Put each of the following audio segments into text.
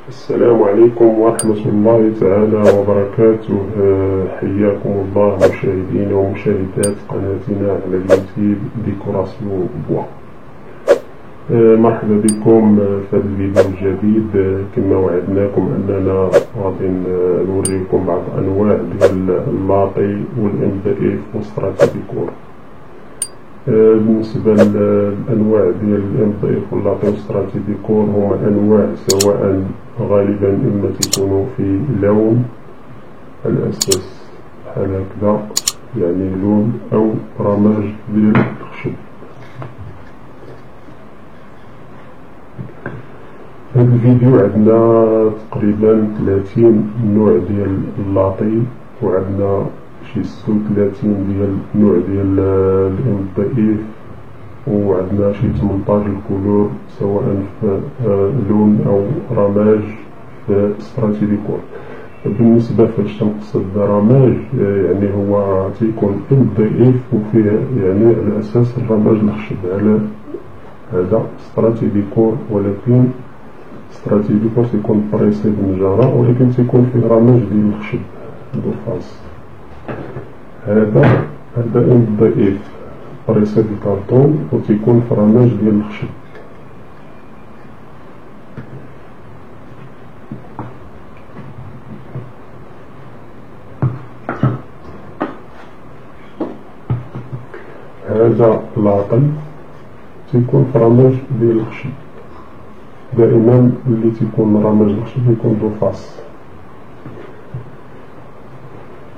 السلام عليكم ورحمة الله تعالى وبركاته. حياكم الله مشاهدين ومشاهدات قناتنا على اليوتيوب ديكوراسيون بوا. مرحبا بكم في هذا الفيديو الجديد. كما وعدناكم أننا غادي نوريكم بعض أنواع ديال اللاطي والMDF والستراتي ديكور. بالنسبة للأنواع ديال الMDF واللاطي والستراتي ديكور هما أنواع سواء غالبا إما تكونوا في لون الأساس بحال هكذا، يعني لون أو رماج ديال الخشب. في هذا الفيديو عندنا تقريبا 30 نوع ديال اللاطي، وعندنا شي 36 ديال النوع ديال الMDF، وعندنا شي 18 الكولور سواء في لون أو رماج في ستراتي ديكور. بالنسبة فاش تنقصد برماج يعني هو تيكون MDF وفيه يعني على أساس الرماج الخشب، على هذا ستراتي ديكور، ولكن ستراتي ديكور تيكون بريسي بالنجارة ولكن تيكون فيه رماج ديال الخشب دوفاس. هذا MDF بريسي بالكارطون وتيكون في رماج ديال الخشب. هذا لاطي تيكون في رماج ديال الخشب. دائما اللي تيكون رماج الخشب يكون دوفاس.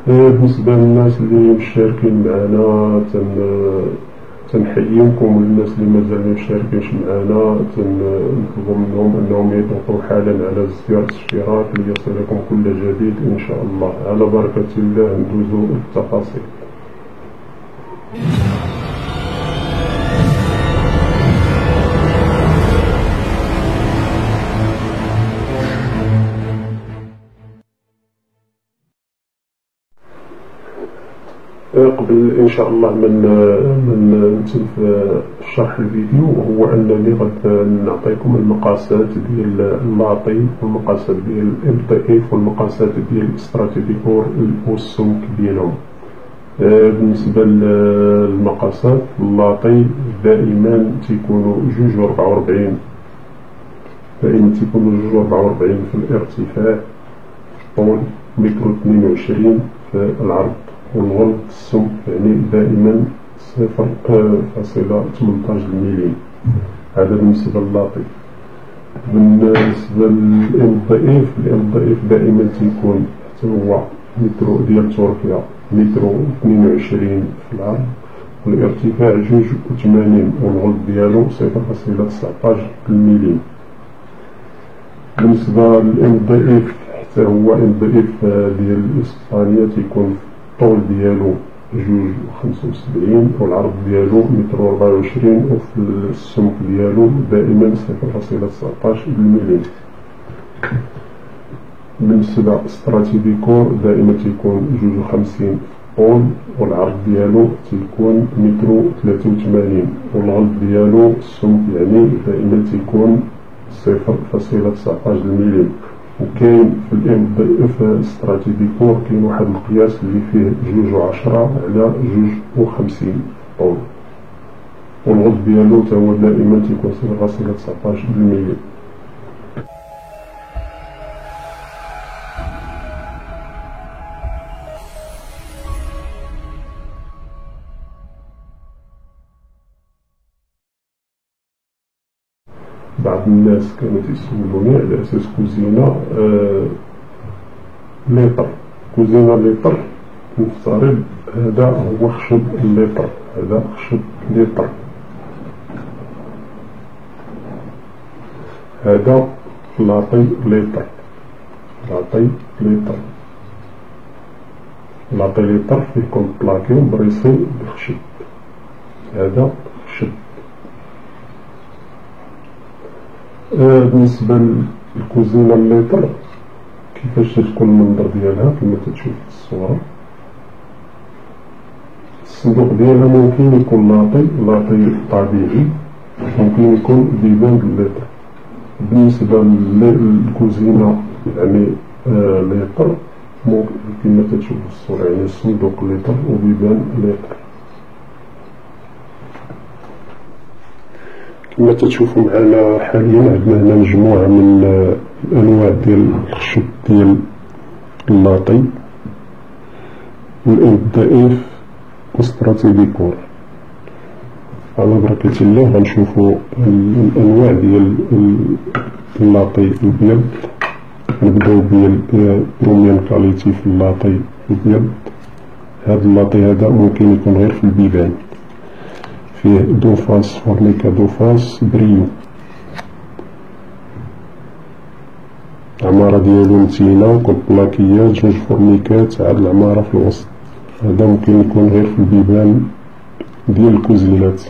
بالنسبة للناس اللي مشاركين معنا تنحييكم، والناس اللي مازال مشاركينش معنا تنطلبوا منهم انهم يضغطوا حالا على زر الاشتراك ليصلكم كل جديد ان شاء الله. على بركة الله ندوزو التفاصيل. قبل ان شاء الله من نتم في شرح الفيديو، هو انني غادي نعطيكم المقاسات ديال اللاطي والمقاسات ديال الMDF والمقاسات ديال الستراتي ديكور والسمك ديالهم. بالنسبه للمقاسات، اللاطي دائما تيكونوا 2.44، دائما تيكونوا 2.44 في الارتفاع، طول 1.22 في العرض، والغلظ السمك يعني دائما 0.18 ملم. هذا بالنسبة للاطي. بالنسبة للMDF دائما تيكون حتى هو مترو ديال تركيا، 1.22 في العرض، والارتفاع 2.80 والغلظ ديالو 0.19 ملم. بالنسبة للMDF حتى هو MDF ديال إسبانيا تيكون الطول ديالو 2.75 والعرض ديالو 1.24 وفي السمك ديالو دائما 0.19 ملم. بالنسبة لستراتي ديكور دائما تيكون 2.50 طول، والعرض ديالو تيكون 1.83 والغلظ ديالو السمك يعني دائما تيكون 0.19 ملم. وكاين في الMDF ستراتي ديكور كاين واحد القياس اللي فيه 2.10 على 2.50 طول، والغلظ ديالو تا هو دائما تيكون 0.19 ملم. بعض الناس كانوا تيسولوني على اساس كوزينة ليطر. كوزينة ليطر نفترض هذا هو خشب الليطر، هذا خشب ليطر، هذا لاطي ليطر، لاطي ليطر. لاطي ليطر فيه كونطلاكي وبريسي بالخشب، هذا خشب. بالنسبة للكوزينة الليطر كيفاش تكون المنظر ديالها كما تشوف في الصورة. الصندوق ديالها ممكن يكون لاطي طبيعي، ممكن يكون ديبان بالليطر. بالنسبة للكوزينة يعني ليطر كما تشوف في الصورة، يعني الصندوق ليطر وبيبان ليطر. كما تشوفوا معنا حاليا عندنا هنا مجموعة من الأنواع ديال الخشب ديال اللاطي والضعيف وستراتيبيكور. على بركة الله غنشوفوا الأنواع ديال اللاطي الأبيض. نبداو بالبروميان كاليتي في اللاطي الأبيض. هذا اللاطي هذا ممكن يكون غير في البيبان، فيه دو فاس فورميكا دو فاس بريو، العمارة ديالو متينة كوبلاكيات جوج فورميكات عاد العمارة في الوسط. هذا ممكن يكون غير في البيبان ديال الكوزينات.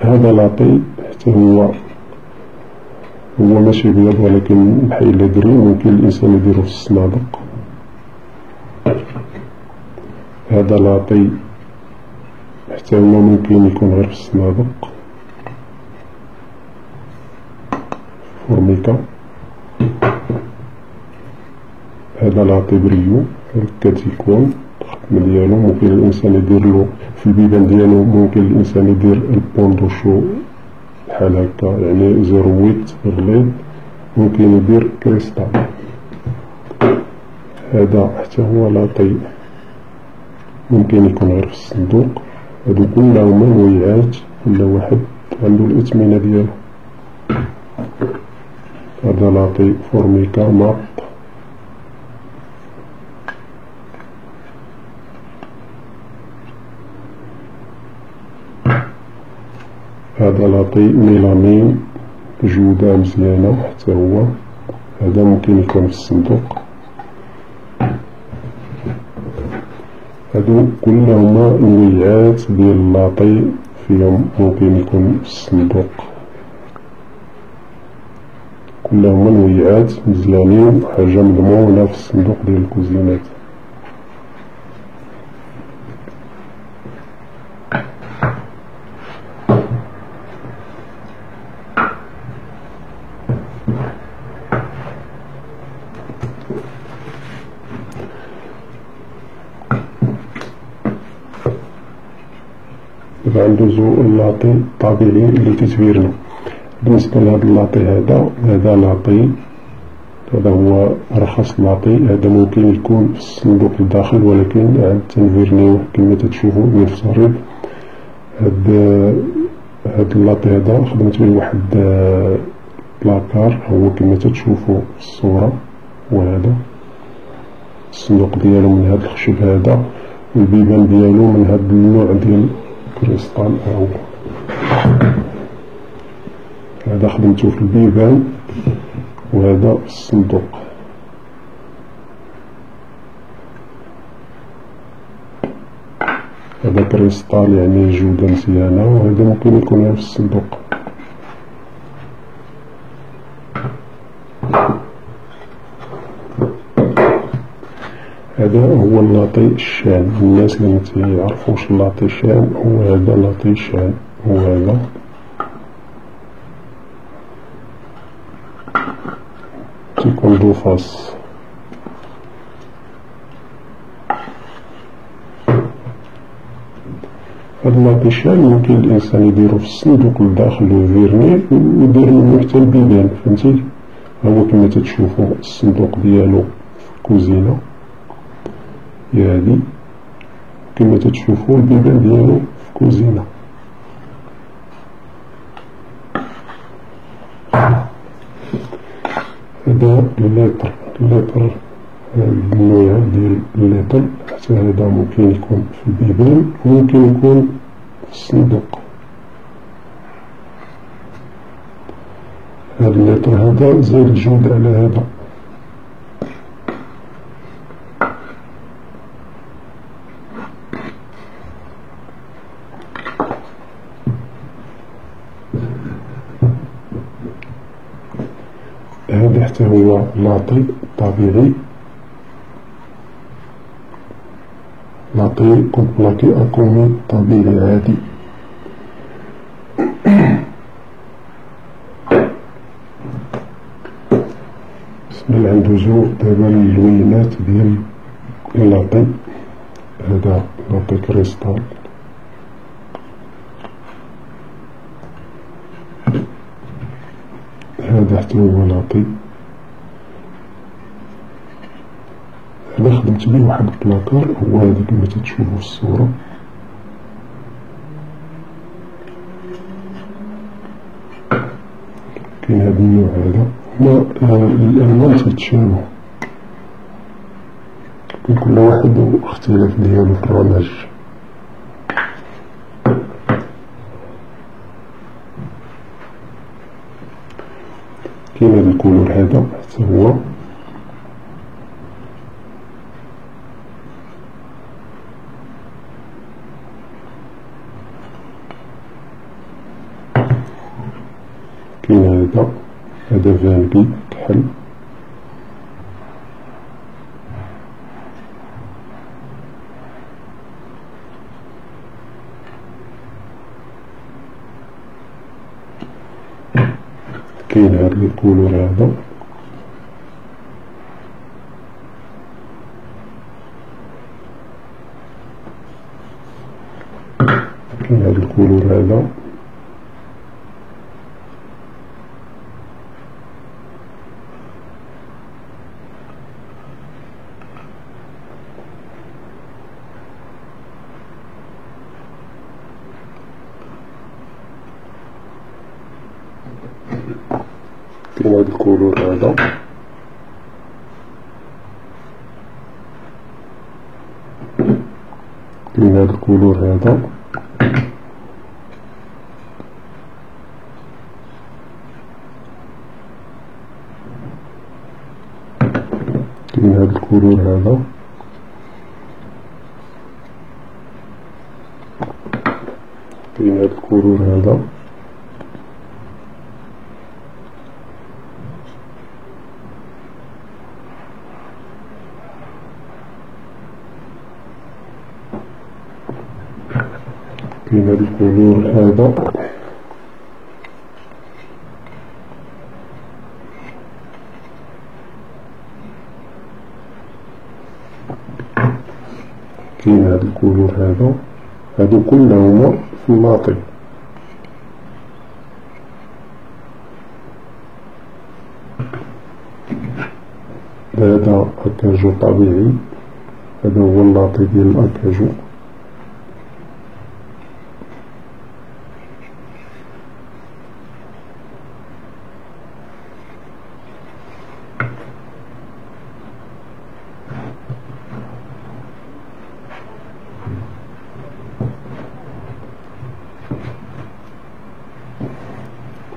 هذا لاطي حتى هو ماشي بيض ولكن بحال دري، ممكن الإنسان يديرو في الصنادق. هذا لاطي حتى هو ممكن يكون غير في الصنادق فورميكا. هذا لاطي بريو هكا تيكون الختم ديالو، ممكن الإنسان يديرلو في البيبان ديالو، ممكن الإنسان يدير البوندوشو بحال هكا يعني 08 غليظ، ممكن يدير كريستال. هذا حتى هو لاطي ممكن يكون غير في الصندوق. هادو كلهما نويعات، كل واحد عندو الإثمنة ديالو. هذا لاطي فورميكا ماط. هذا لاطي ميلامين جودة مزيانة حتى هو، هذا ممكن يكون في الصندوق. هادو كلهما نويعات ديال اللاطي فيهم ممكن يكون في الصندوق، كلهما نويعات مزيانين، حاجة مضمونة في الصندوق ديال الكوزينات. دابا ندوزو اللاطي الطبيعي اللي كيتبيرنا. بالنسبة لهاد اللاطي هذا لاطي، هذا هو أرخص لاطي. هذا ممكن يكون في الصندوق الداخل، ولكن عاد تنفيرنيوه كما تتشوفوا متفرد. هاد اللاطي هذا خدمت به واحد لاكار، هو كما تتشوفوا في الصورة. وهذا الصندوق ديالو من هاد الخشب هذا، والبيبان ديالو من هاد النوع ديال كريستال. هذا خدمتو في البيبان وهذا في الصندوق. هذا كريستال يعني جودة مزيانة، وهذا ممكن يكون في الصندوق. هذا هو اللاطي الشان. الناس اللي متيعرفوش اللاطي الشان، هو هذا لاطي الشان، هو هذا تيكون دو فاس. هاد اللاطي الشان ممكن الإنسان يديرو في الصندوق الداخل وفيرني ويدير منو حتى البيبان، فهمتي. هو كما تتشوفو الصندوق ديالو في الكوزينة هي هادي، كما تتشوفو البيبان ديالو في الكوزينة. هذا الليطر النوع ديال الليطر، حتى هذا ممكن يكون في البيبان وممكن يكون في الصندوق. هذا الليطر هذا زايد الجودة على هذا. هذا حتى هو لاطي طبيعي، لاطي كوبلاكي أكومي طبيعي عادي. اللي عنده زوج دابا اللوينات ديال اللاطي. هذا لاطي كريستال، هذا حتى هو لاطي. أنا خدمت بيه واحد البلاكار، هو هذا كما تتشوفو في الصورة. كاين هذا النوع هذا، هما الألوان تتشابهو، كل واحد واختلاف ديالو في الرمج. كاين هذا الكولور هذا حتى هو، كاين هذا فانبي كحل، كاين هذا الكولور هذا، كاين هذا الكولور هذا، كاين هذا الكولور هذا، كاين هذا الكولور هذا، كاين هذا الكولور هذا، كاين هذا الكولور هذا، كاين هذا الكولور هذا، كاين هذا الكولور هذا. هادو كلهما في اللاطي. هذا أكاجو طبيعي، هذا هو اللاطي ديال الأكاجو.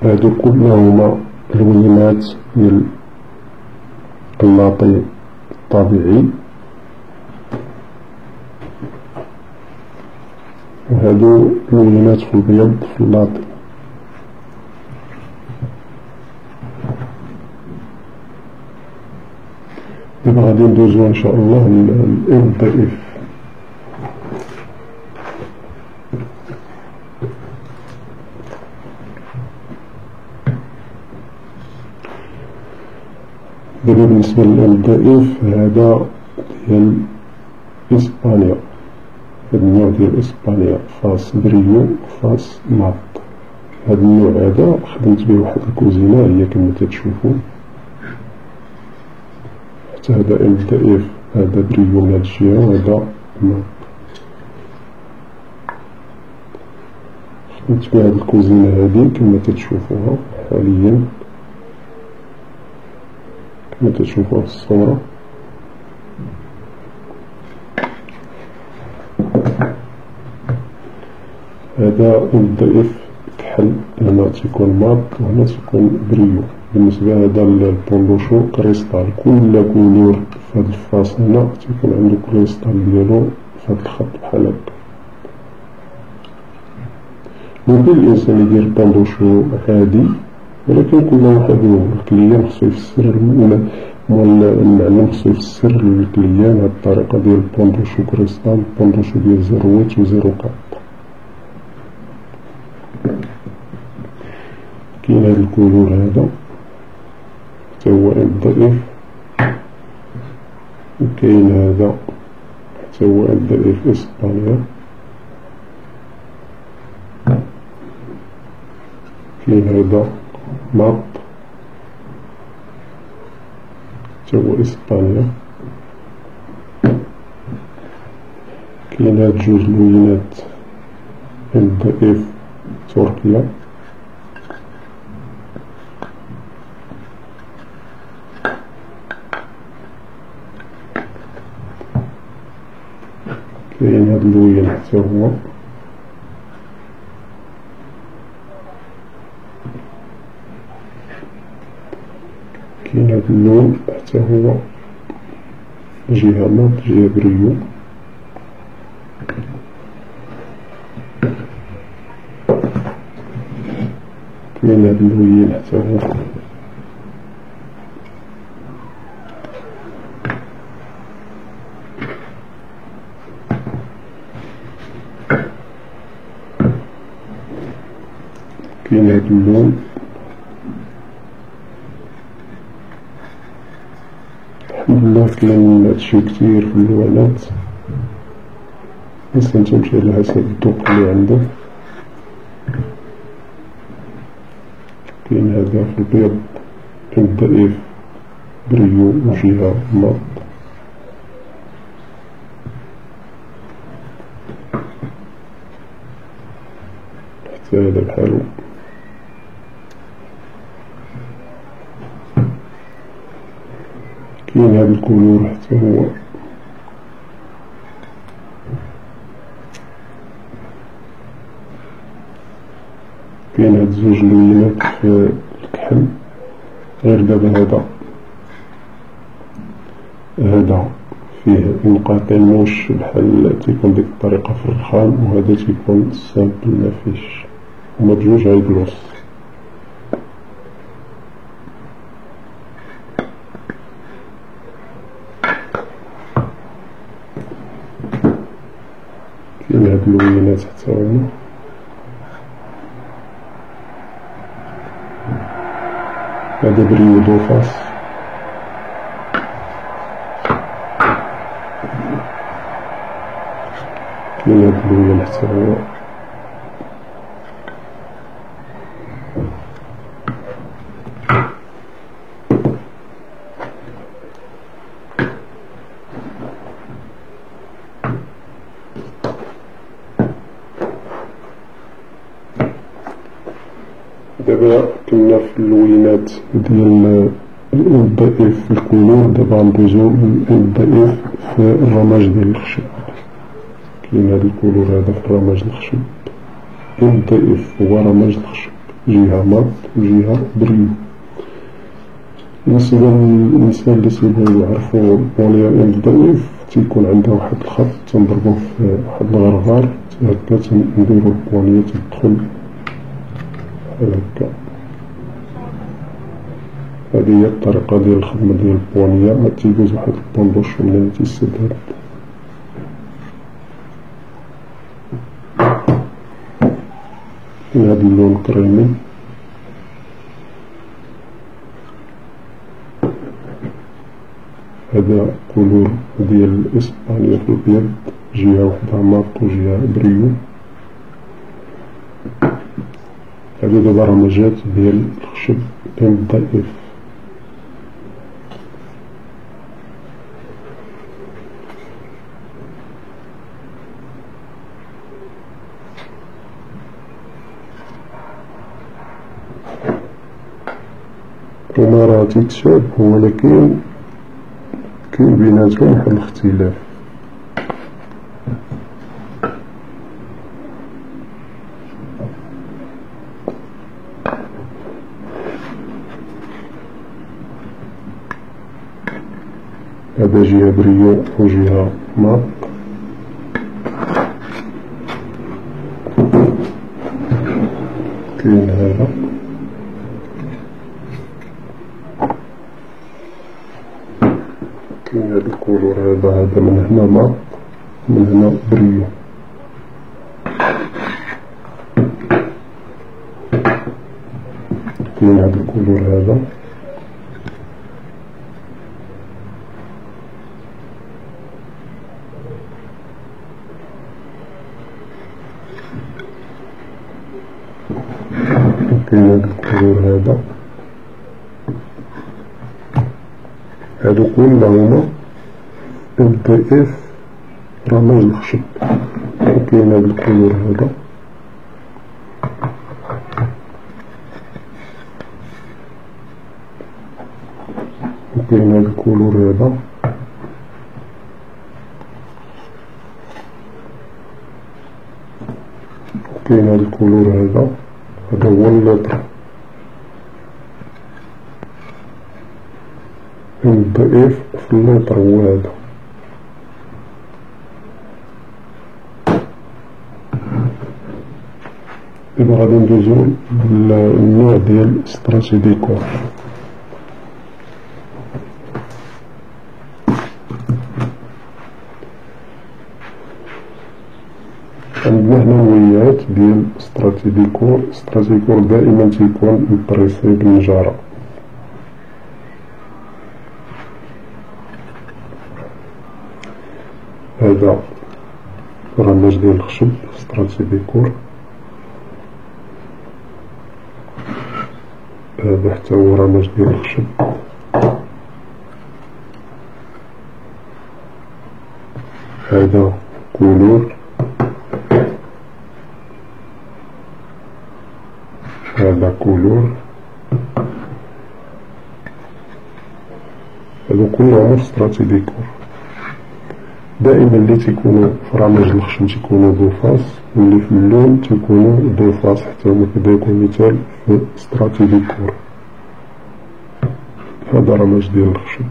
هادو كلهما لوينات ديال اللاطي الطبيعي، وهادو لوينات في البيض في اللاطي. دابا غادي ندوزو ان شاء الله للإل الضعيف. دابا بالنسبة للإل الضعيف، هذا ديال إسبانيا، هاد النوع ديال إسبانيا فاس بريو فاس ماط. هاد النوع هذا خدمت بيه واحد الكوزينة هي كما تتشوفو. حتى هذا إل ضعيف، هذا بريو من هاد الجهة وهذا ماط. خدمت بيه هاد الكوزينة هادي كما تتشوفوها حاليا، كما تشوفوها في الصورة. هذا الضعيف كحل، هنا تيكون ماط وهنا تيكون بريو. بالنسبة هذا البولوشو كريستال، كل كولور في هاد الفاس هنا تيكون عندو كريستال ديالو في هاد الخط بحال هكا. ممكن الإنسان يدير بولوشو عادي، ولكن كل واحد الكليان خصو يفسر المعلم خصو يفسر للكليان هاد الطريقة ديال البوندوشو كريستال، البوندوشو ديال 0 و 0 قط. كاين هاد الكولور هذا حتى هو إل ضعيف، كاين هذا حتى هو MDF في إسبانيا. كاين هذا ماب حتى هو إسبانيا. كاين هاد جوج لوينات MDF تركيا. كاين هاد اللوين حتى هو. كاين هاد اللون حتى هو جهة ماط جهة بريو. كاين هاد اللوين حتى هو. كاين هاد اللون. الحمد لله كاين هادشي كتير في اللوانات، الإنسان تمشي على حسب الذوق اللي عنده. كاين هذا في البيض MDF بريو وجهة ماط. حتى هذا بحالو. كاين هاد الكولور حتى هو. كاين هاد زوج لوينات في الكحل، غير دابا هذا فيه انقاطين موش بحال تيكون ديك الطريقة في الرخام، وهذا تيكون سامبل مافيش، هما بجوج عيد لوص. كاين هاد اللوينات حتى هما. هذا بريو دوفاس. كاين هاد اللون حتى هو. دابا كنا في اللوينات ديال MDF في الكولور، دابا غندوزو MDF في الرماج ديال الخشب. كاين هاد الكولور هذا في الرماج الخشب. MDF هو رماج الخشب، جهة ماط وجهة بريو. بالنسبة للإنسان اللي تيبغيو يعرفو بونيا MDF تيكون عندها واحد الخط تنضربو في واحد الغرغار هكا، تنديرو البونيا تدخل بحال هكا. هذه هي الطريقة ديال الخدمة ديال البونيا. تيدوز واحد البوندوش ومنين تيسد هاد هاد اللون كريمي. هذا كولور ديال إسبانيا في الأبيض، جهة وحدة ماط وجهة بريو. هادو دابا رمجات ديال الخشب MDF. هما راه تيتشابهو ولكن كاين بيناتهم واحد الاختلاف. هذا جهة بريو وجهة ماط. كاين هذا كاين هاد الكولور هذا من هنا ماط من هنا بريو. كاين هاد الكولور هذا هاد الكولور هذا. هادو كلهما MDF رماد الخشب. وكاين هاد الكولور هذا وكاين هاد الكولور هذا وكاين هاد الكولور هذا. هذا هو اللتر MDF في اللتر هو هذا. دابا غادي ندوزو للنوع ديال ستراتي ديكور. عندنا هنا نوعيات ديال ستراتي ديكور. ستراتي ديكور دائما تيكون مبريسي بالنجارة. هذا رماج ديال الخشب ستراتي ديكور. هذا حتى هو رماج ديال الخشب. هذا كولور. هذا كولور. هادو كلهم ستراتي ديكور. دائما اللي تيكونوا في رماج الخشب تيكونوا دوفاس، واللي في اللون تيكونوا دوفاس حتى هما كذلك مثال في ستراتي ديكور. هذا رماج ديال الخشب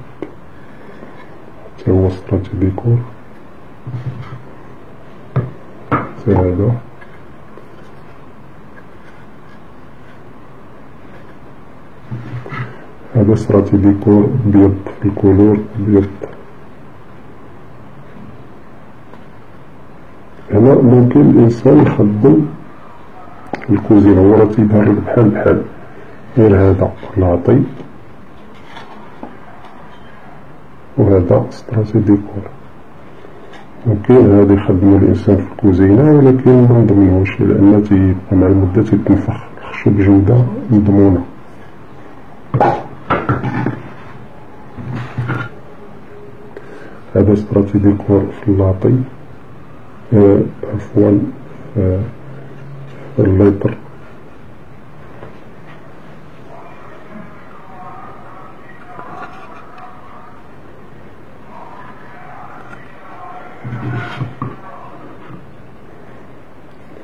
حتى هو ستراتي ديكور. حتى هذا ستراتي ديكور بيض في الكولور بيض. هنا ممكن الإنسان يخدم الكوزينة، هو راه تيدار بحال غير هذا لاطي وهذا ستراتي ديكور. ممكن هذا يخدمو الإنسان في الكوزينة، ولكن منضمنوش لأن تيبقى مع المدة تيتنفخ الخشب بجودة مضمونة. هذا ستراتي ديكور في اللاطي، عفوا في الليتر.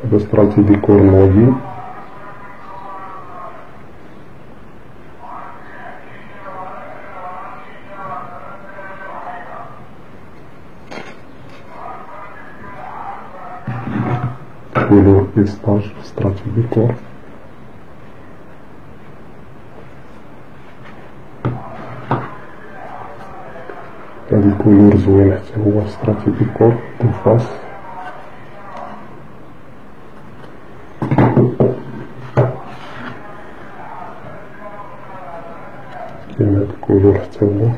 هذا ستراتي ديكور نوبي. كولور بيستاج ستراتي ديكور. هذا الكولور زوين حتى هو ستراتي ديكور دوفاس. كاين هذا الكولور حتى هو.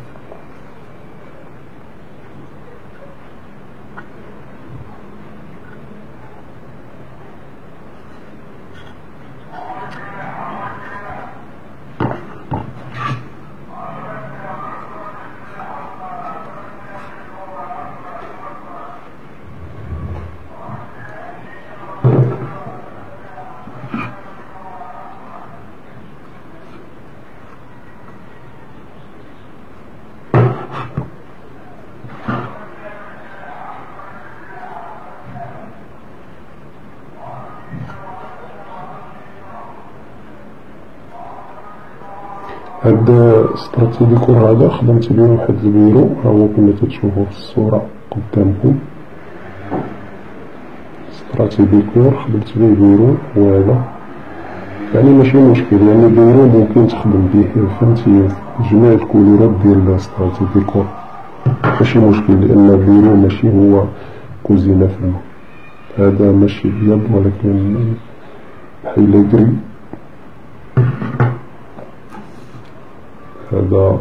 هاد ستراتي ديكور هذا خدمت بيه واحد البيرو، ها هو كما تتشوفو في الصورة قدامكم. ستراتي ديكور خدمت بيه بيرو وهذا، يعني ماشي مشكل، يعني بيرو ممكن تخدم بيه فهمتي جميع الكولورات ديال ستراتي ديكور، ماشي مشكل، لأن البيرو ماشي هو كوزينة فما. هذا ماشي أبيض ولكن بحال كري. هذا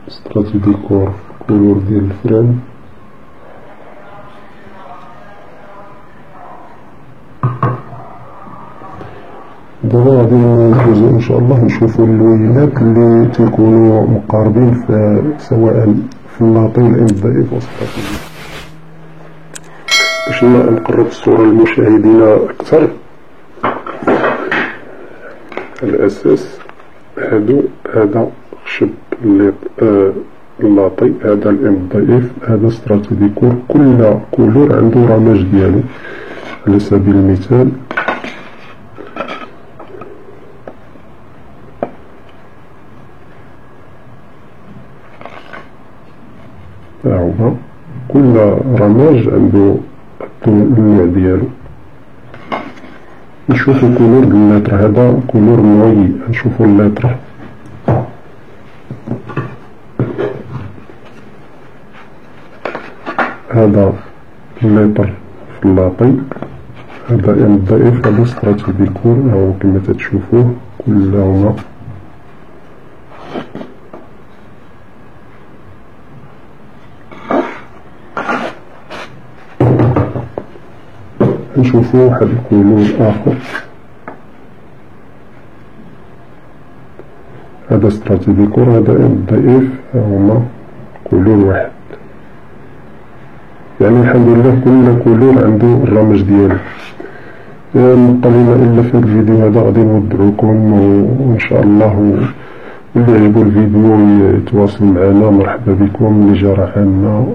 ستراتي ديكور كولور ديال الفران. دابا دابا غادي ندوزو ان شاء الله نشوفو اللوينات اللي تيكونوا مقاربين في سواء في اللاطي والام ضعيف والاستراتيجي. باش نقرب الصورة للمشاهدين اكثر، الاساس هذا خشب اللاطي، هذا الام ضعيف، هذا ستراتو ديكور. كل كولور عنده رماج ديالو. على سبيل المثال ها هو كل رماج عنده النوع ديالو. نشوفو كولور اللتر، هذا كولور نوعي. نشوفو اللتر، هذا اللتر في اللاطي، هذا ام ضعيف، هذا ستراتو ديكور. هاهو كما تتشوفوه كلهما نشوفو واحد الكولور اخر، هذا ستراتو ديكور، هذا ام ضعيف. هاهما كولور واحد. يعني الحمد لله كل كولور عنده الرمج ديالو. نبقى لنا الا في الفيديو هذا غادي نودعوكم، وان شاء الله اللي عجبو الفيديو يتواصل معنا. مرحبا بكم. اللي جرى عنا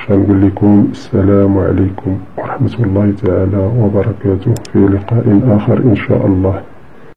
نقول لكم السلام عليكم ورحمة الله تعالى وبركاته، في لقاء آخر إن شاء الله.